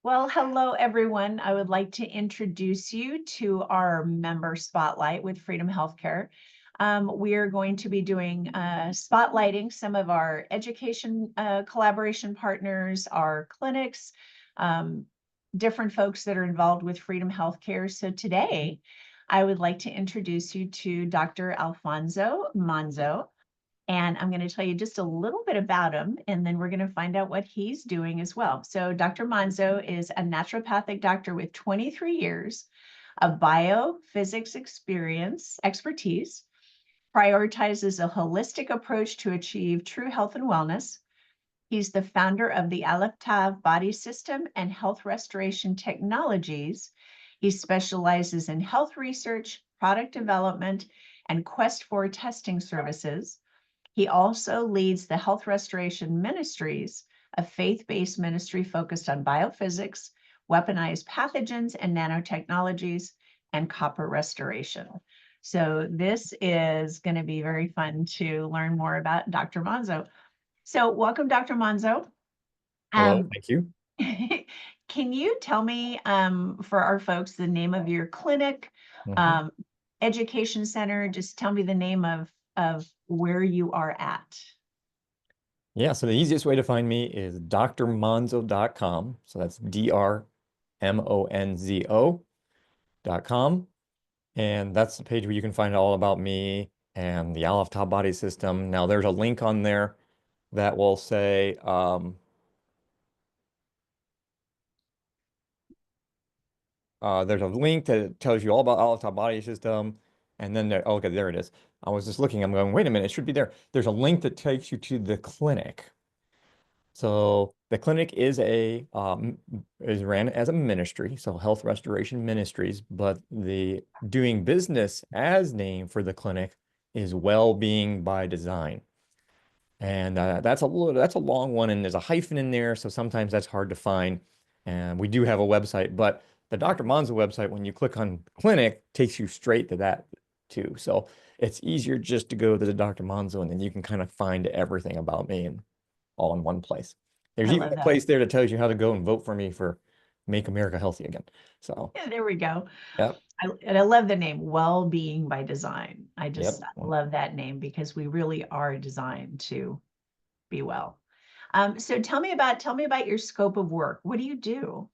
Well, hello, everyone. I would like to introduce you to our member spotlight with Freedom Healthcare. We are going to be doing spotlighting some of our education collaboration partners, our clinics, um, different folks that are involved with Freedom Healthcare. So today, I would like to introduce you to Dr. Alfonso Monzo. And I'm going to tell you just a little bit about him, and then we're going to find out what he's doing as well. So, Dr. Monzo is a naturopathic doctor with 23 years of biophysics expertise, prioritizes a holistic approach to achieve true health and wellness. He's the founder of the Aleph Tav Body System and Health Restoration Technologies. He specializes in health research, product development, and Quest for testing services. He also leads the Health Restoration Ministries, a faith-based ministry focused on biophysics, weaponized pathogens and nanotechnologies, and copper restoration. So this is going to be very fun to learn more about Dr. Monzo. So welcome, Dr. Monzo. Hello, thank you. Can you tell me, for our folks, the name of your clinic, Mhm. um, education center? Just tell me the name of where you are at. Yeah, so the easiest way to find me is drmonzo.com. So that's drmonzo.com. And that's the page where you can find all about me and the Aleph Top Body System. Now, there's a link on there that will say, there's a link that tells you all about Aleph Top Body System. And then there, okay, there it is. I was just looking, I'm going, wait a minute, it should be there. There's a link that takes you to the clinic. So the clinic is ran as a ministry, so Health Restoration Ministries, but the doing business as name for the clinic is Well-being by Design. And that's a long one, and there's a hyphen in there, so sometimes that's hard to find. And we do have a website, but the Dr. Monzo website, when you click on clinic, takes you straight to that too. So it's easier just to go to the Dr. Monzo, and then you can kind of find everything about me and all in one place. There's I even love a that. place there that tells you how to go and vote for me for Make America Healthy Again. So, Yeah, there we go. yep, And I love the name Well-being by Design. I yep. just love that name because we really are designed to be well. So tell me about your scope of work. What do you do?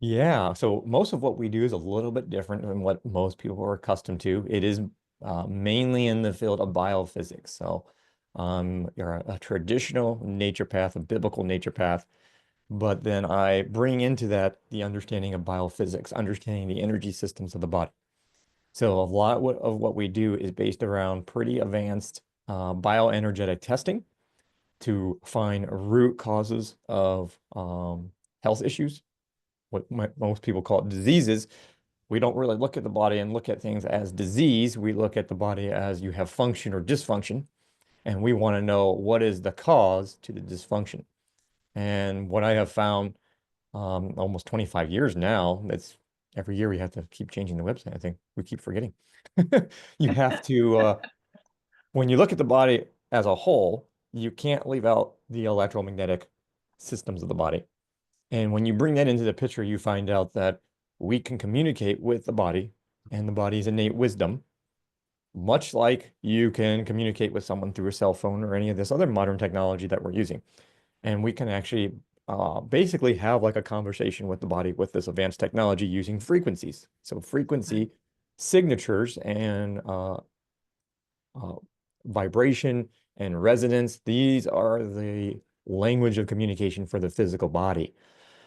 Yeah, so most of what we do is a little bit different than what most people are accustomed to. It is mainly in the field of biophysics. So you're a traditional naturopath, a biblical naturopath, but then I bring into that the understanding of biophysics, understanding the energy systems of the body. So a lot of what we do is based around pretty advanced bioenergetic testing to find root causes of health issues, what most people call diseases. We don't really look at the body and look at things as disease. We look at the body as you have function or dysfunction, and we want to know what is the cause to the dysfunction. And what I have found almost 25 years now, that's every year we have to keep changing the website. I think we keep forgetting. You have to, when you look at the body as a whole, you can't leave out the electromagnetic systems of the body. And when you bring that into the picture, you find out that we can communicate with the body and the body's innate wisdom, much like you can communicate with someone through a cell phone or any of this other modern technology that we're using. And we can actually basically have like a conversation with the body with this advanced technology using frequencies. So frequency signatures and uh, vibration and resonance, these are the language of communication for the physical body.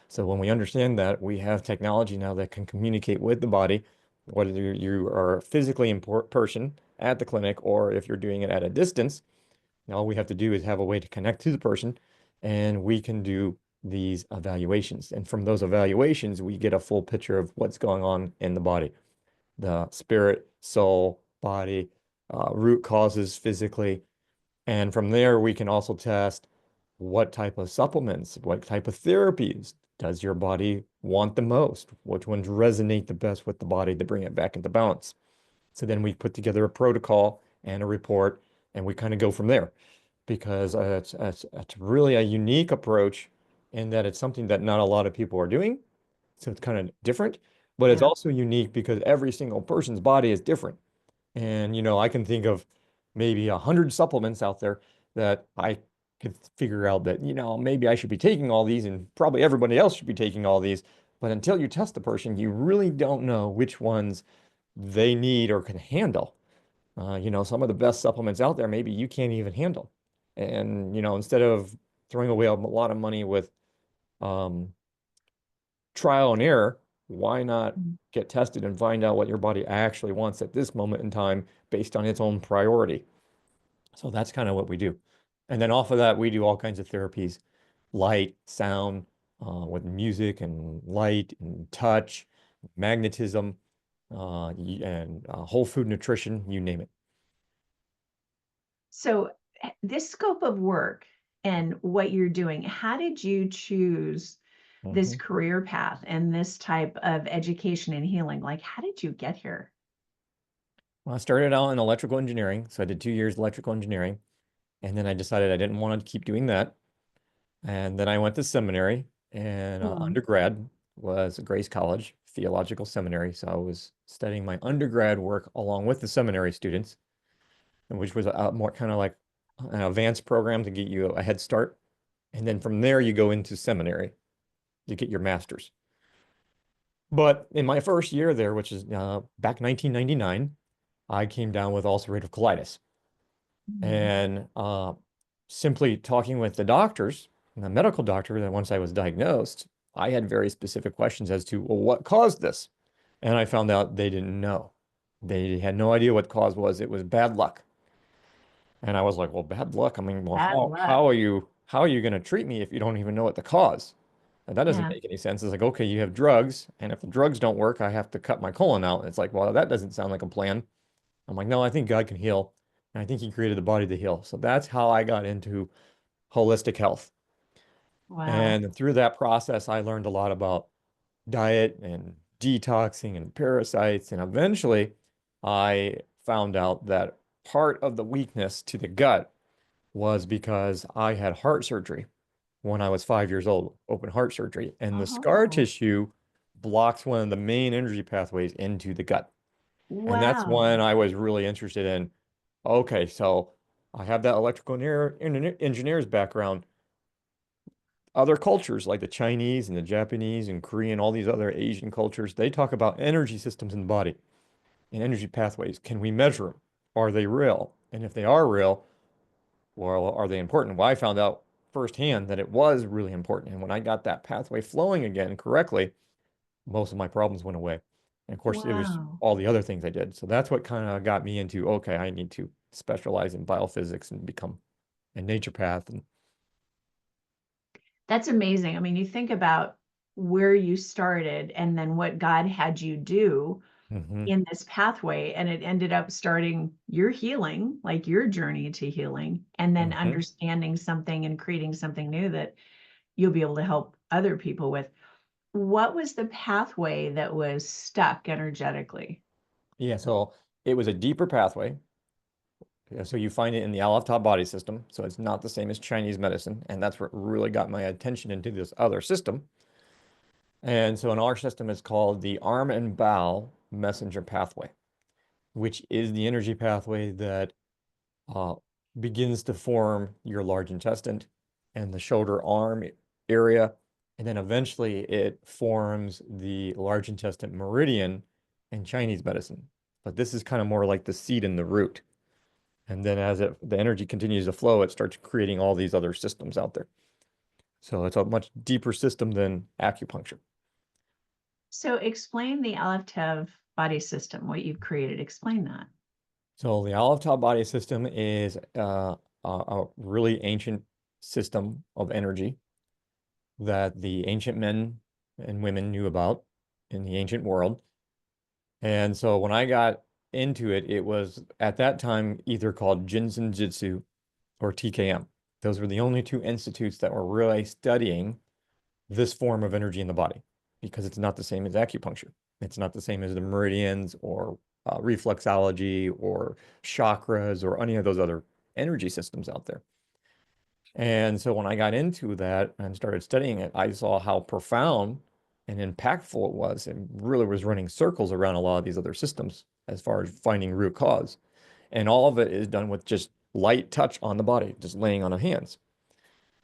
So when we understand that, we have technology now that can communicate with the body, whether you are physically in person at the clinic or if you're doing it at a distance. Now all we have to do is have a way to connect to the person, and we can do these evaluations. And from those evaluations, we get a full picture of what's going on in the body, the spirit, soul, body, root causes physically. And from there, we can also test what type of supplements, what type of therapies does your body want the most? Which ones resonate the best with the body to bring it back into balance? So then we put together a protocol and a report, and we kind of go from there because it's really a unique approach in that it's something that not a lot of people are doing. So it's kind of different, but it's Yeah. also unique because every single person's body is different. And, I can think of maybe 100 supplements out there that I could figure out that, maybe I should be taking all these and probably everybody else should be taking all these. But until you test the person, you really don't know which ones they need or can handle. Some of the best supplements out there, maybe you can't even handle. And, instead of throwing away a lot of money with um, trial and error, why not Mm. get tested and find out what your body actually wants at this moment in time based on its own priority? So that's kind of what we do. And then off of that, we do all kinds of therapies, light, sound, with music and light and touch, magnetism, and whole food nutrition, you name it. So this scope of work and what you're doing, how did you choose this Mhm. career path and this type of education and healing? Like, how did you get here? Well, I started out in electrical engineering, so I did 2 years electrical engineering, and then I decided I didn't want to keep doing that. And then I went to seminary, and Mm. undergrad was Grace College Theological Seminary. So I was studying my undergrad work along with the seminary students, and which was a more kind of like an advanced program to get you a head start. And then from there, you go into seminary to get your master's. But in my first year there, which is back 1999, I came down with ulcerative colitis. Mm. And simply talking with the doctors, and the medical doctor, that once I was diagnosed, I had very specific questions as to, well, what caused this? And I found out they didn't know. They had no idea what cause was. It was bad luck. And I was like, well, bad luck. I mean, well, Bad how luck. how are you how are you going to treat me if you don't even know what the cause? And that doesn't Yeah. make any sense. It's like, okay, you have drugs, and if the drugs don't work, I have to cut my colon out. And it's like, well, that doesn't sound like a plan. I'm like, no, I think God can heal. And I think he created the body to heal. So that's how I got into holistic health. Wow. And through that process, I learned a lot about diet and detoxing and parasites. And eventually, I found out that part of the weakness to the gut was because I had heart surgery when I was 5 years old, open heart surgery. And the scar Oh, tissue blocks one of the main energy pathways into the gut. And that's wow. when I was really interested in, okay, so I have that electrical engineer's background. Other cultures like the Chinese and the Japanese and Korean, all these other Asian cultures, they talk about energy systems in the body and energy pathways. Can we measure them? Are they real? And if they are real, well, are they important? Well, I found out firsthand that it was really important. And when I got that pathway flowing again correctly, most of my problems went away. And of course, it was Wow. all the other things I did. So that's what kind of got me into, okay, I need to specialize in biophysics and become a naturopath. And That's amazing. I mean, you think about where you started and then what God had you do hmm in this pathway, and it ended up starting your healing, like your journey to healing, and then hmm understanding something and creating something new that you'll be able to help other people with. What was the pathway that was stuck energetically? yeah, so it was a deeper pathway. Yeah, so you find it in the Alafta body system. So it's not the same as Chinese medicine. And that's what really got my attention into this other system. And so in our system, it's called the arm and bowel messenger pathway, which is the energy pathway that uh, begins to form your large intestine and the shoulder arm area. And then eventually it forms the large intestine meridian in Chinese medicine. But this is kind of more like the seed and the root. And then as the energy continues to flow, it starts creating all these other systems out there. So it's a much deeper system than acupuncture. So explain the Aleph Tev body system, what you've created. Explain that. So the Olive Top body system is a really ancient system of energy that the ancient men and women knew about in the ancient world. And so when I got into it, it was at that time either called Jinsen Jitsu or TKM. Those were the only two institutes that were really studying this form of energy in the body because it's not the same as acupuncture. It's not the same as the meridians or reflexology or chakras or any of those other energy systems out there. And so when I got into that and started studying it, I saw how profound and impactful it was. It really was running circles around a lot of these other systems as far as finding root cause. And all of it is done with just light touch on the body, just laying on the hands.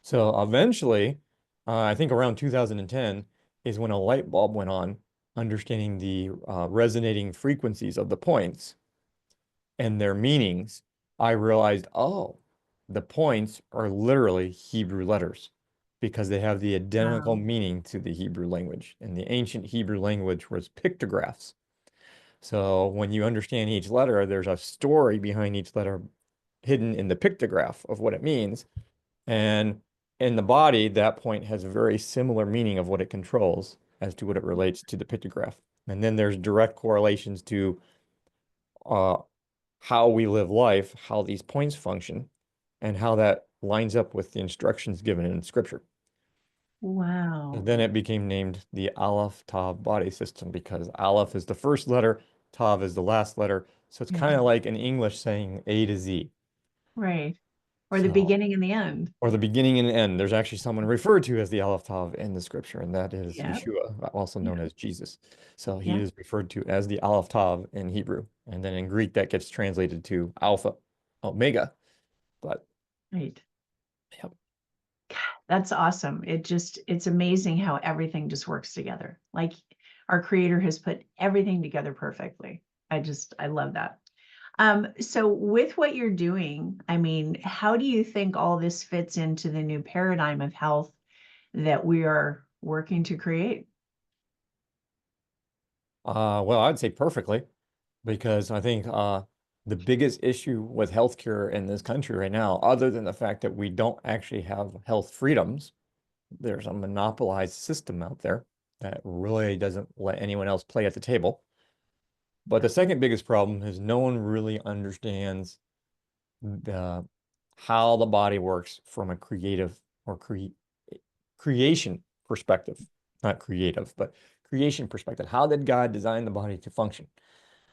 So eventually, I think around 2010 is when a light bulb went on, understanding the resonating frequencies of the points and their meanings. I realized, oh, the points are literally Hebrew letters because they have the identical Wow. meaning to the Hebrew language. And the ancient Hebrew language was pictographs. So when you understand each letter, there's a story behind each letter hidden in the pictograph of what it means. And in the body, that point has a very similar meaning of what it controls as to what it relates to the pictograph. And then there's direct correlations to uh, how we live life, how these points function, and how that lines up with the instructions given in Scripture. And Wow. then it became named the Aleph Tav body system because Aleph is the first letter, Tav is the last letter. So it's Yeah. kind of like in English saying A to Z. Right. Or the So, beginning and the end. or the beginning and end. There's actually someone referred to as the Aleph Tav in the Scripture, and that is Yeah. Yeshua, also Yeah. known as Jesus. So he Yeah. is referred to as the Aleph Tav in Hebrew, and then in Greek that gets translated to Alpha, Omega. But Right. yep. That's awesome. It's amazing how everything just works together. Like our creator has put everything together perfectly. I love that. So with what you're doing, I mean, how do you think all this fits into the new paradigm of health that we are working to create? Well, I'd say perfectly because I think the biggest issue with healthcare in this country right now, other than the fact that we don't actually have health freedoms, there's a monopolized system out there that really doesn't let anyone else play at the table. But the second biggest problem is no one really understands the how the body works from a creative or creation perspective, not creative, but creation perspective. How did God design the body to function?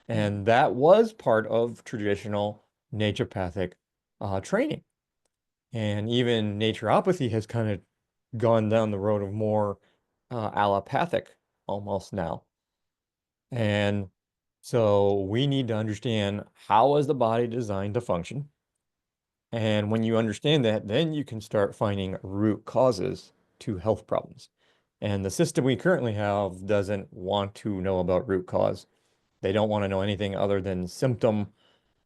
Right. And that was part of traditional naturopathic training. And even naturopathy has kind of gone down the road of more allopathic almost now. And so we need to understand how is the body designed to function. And when you understand that, then you can start finding root causes to health problems. And the system we currently have doesn't want to know about root cause. They don't want to know anything other than symptom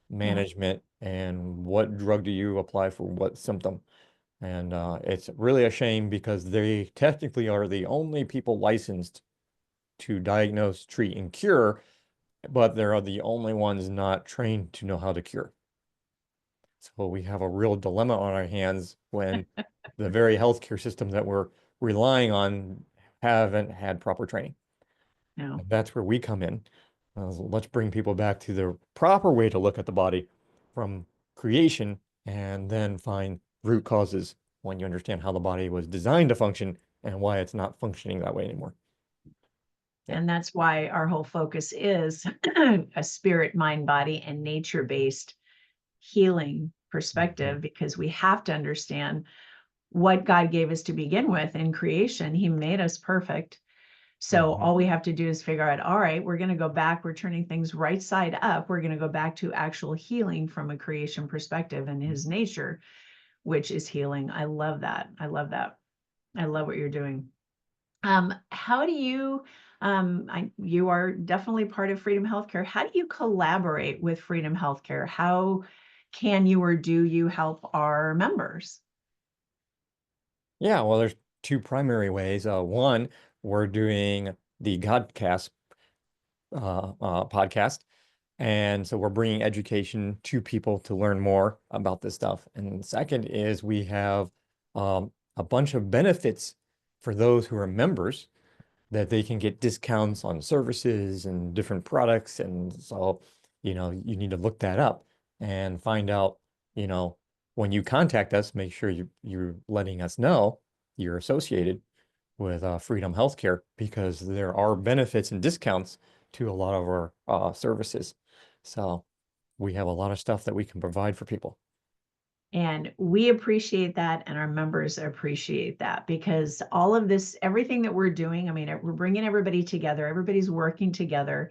Yeah. management and what drug do you apply for what symptom. And it's really a shame because they technically are the only people licensed to diagnose, treat, and cure, but they're the only ones not trained to know how to cure. So we have a real dilemma on our hands when the very healthcare system that we're relying on haven't had proper training. No. And that's where we come in. Let's bring people back to the proper way to look at the body from creation and then find root causes when you understand how the body was designed to function and why it's not functioning that way anymore. Yeah. And that's why our whole focus is a spirit, mind, body, and nature-based healing Mhm. perspective, because we have to understand what God gave us to begin with in creation. He made us perfect. So Mhm. all we have to do is figure out, all right, we're going to go back, we're turning things right side up. We're going to go back to actual healing from a creation perspective and his nature, which is healing. I love that. I love that. I love what you're doing. How do you, you are definitely part of Freedom Healthcare. How do you collaborate with Freedom Healthcare? How can you or do you help our members? Yeah, well, there's two primary ways. One, we're doing the Godcast podcast. And so we're bringing education to people to learn more about this stuff. And second is we have a bunch of benefits for those who are members that they can get discounts on services and different products. And so, you need to look that up and find out, you know, when you contact us, make sure you're letting us know you're associated with Freedom Healthcare because there are benefits and discounts to a lot of our services. So we have a lot of stuff that we can provide for people. And we appreciate that, and our members appreciate that, because all of this, everything that we're doing, I mean, we're bringing everybody together, everybody's working together.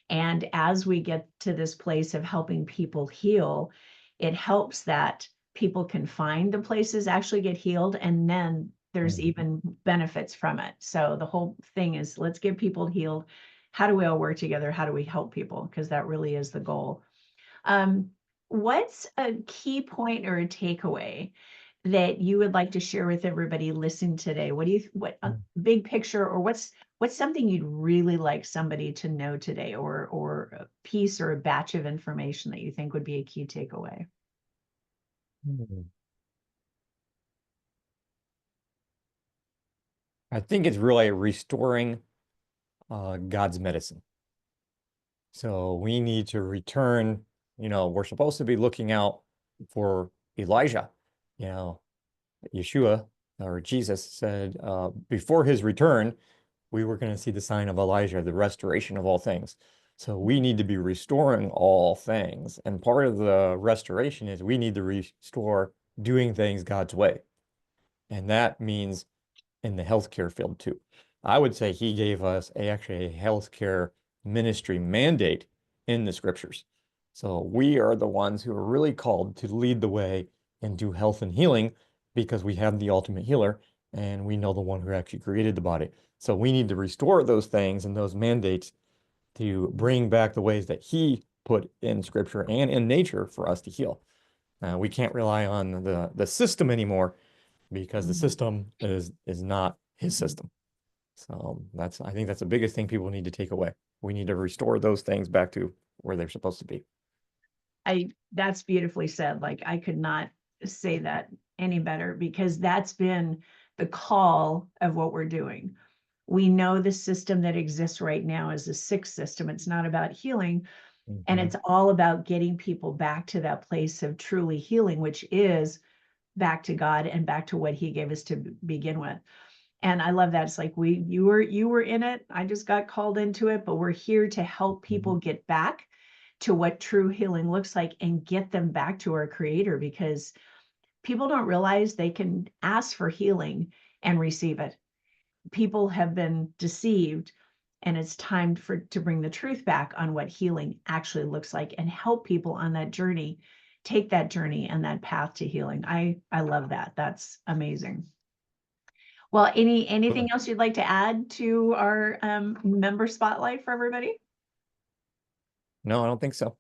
And as we get to this place of helping people heal, it helps that people can find the places actually get healed, and then there's Mhm. even benefits from it. So the whole thing is, let's get people healed. How do we all work together? How do we help people? Because that really is the goal. Um, what's a key point or a takeaway that you would like to share with everybody listening today? What a big picture, or what's something you'd really like somebody to know today, or a piece or a batch of information that you think would be a key takeaway? Mhm. I think it's really restoring God's medicine. So we need to return, we're supposed to be looking out for Elijah. You know, Yeshua or Jesus said before his return, we were going to see the sign of Elijah, the restoration of all things. So we need to be restoring all things. And part of the restoration is we need to restore doing things God's way. And that means in the healthcare field too. I would say he gave us actually a healthcare ministry mandate in the scriptures. So we are the ones who are really called to lead the way and do health and healing because we have the ultimate healer and we know the one who actually created the body. So we need to restore those things and those mandates to bring back the ways that he put in scripture and in nature for us to heal. We can't rely on the system anymore because the Mhm. system is not his system. So I think that's the biggest thing people need to take away. We need to restore those things back to where they're supposed to be. That's beautifully said. Like, I could not say that any better, because that's been the call of what we're doing. We know the system that exists right now is a sick system. It's not about healing. And Mhm. it's all about getting people back to that place of truly healing, which is back to God and back to what he gave us to begin with. And I love that. It's like, you were in it. I just got called into it, but we're here to help people Mhm. get back to what true healing looks like and get them back to our creator, because people don't realize they can ask for healing and receive it. People have been deceived, and it's time to bring the truth back on what healing actually looks like and help people on that journey, take that journey and that path to healing. I love that. That's amazing. Well, anything Absolutely. else you'd like to add to our member spotlight for everybody? No, I don't think so.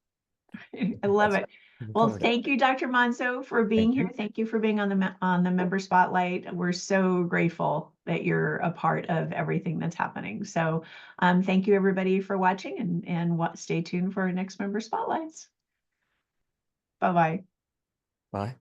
I I think love that's it. we Well, covered it. thank you, Dr. Monzo, for being Thank here. you. Thank you for being on on the member spotlight. We're so grateful that you're a part of everything that's happening. So, thank you everybody for watching, and stay tuned for our next member spotlights. Bye bye. Bye.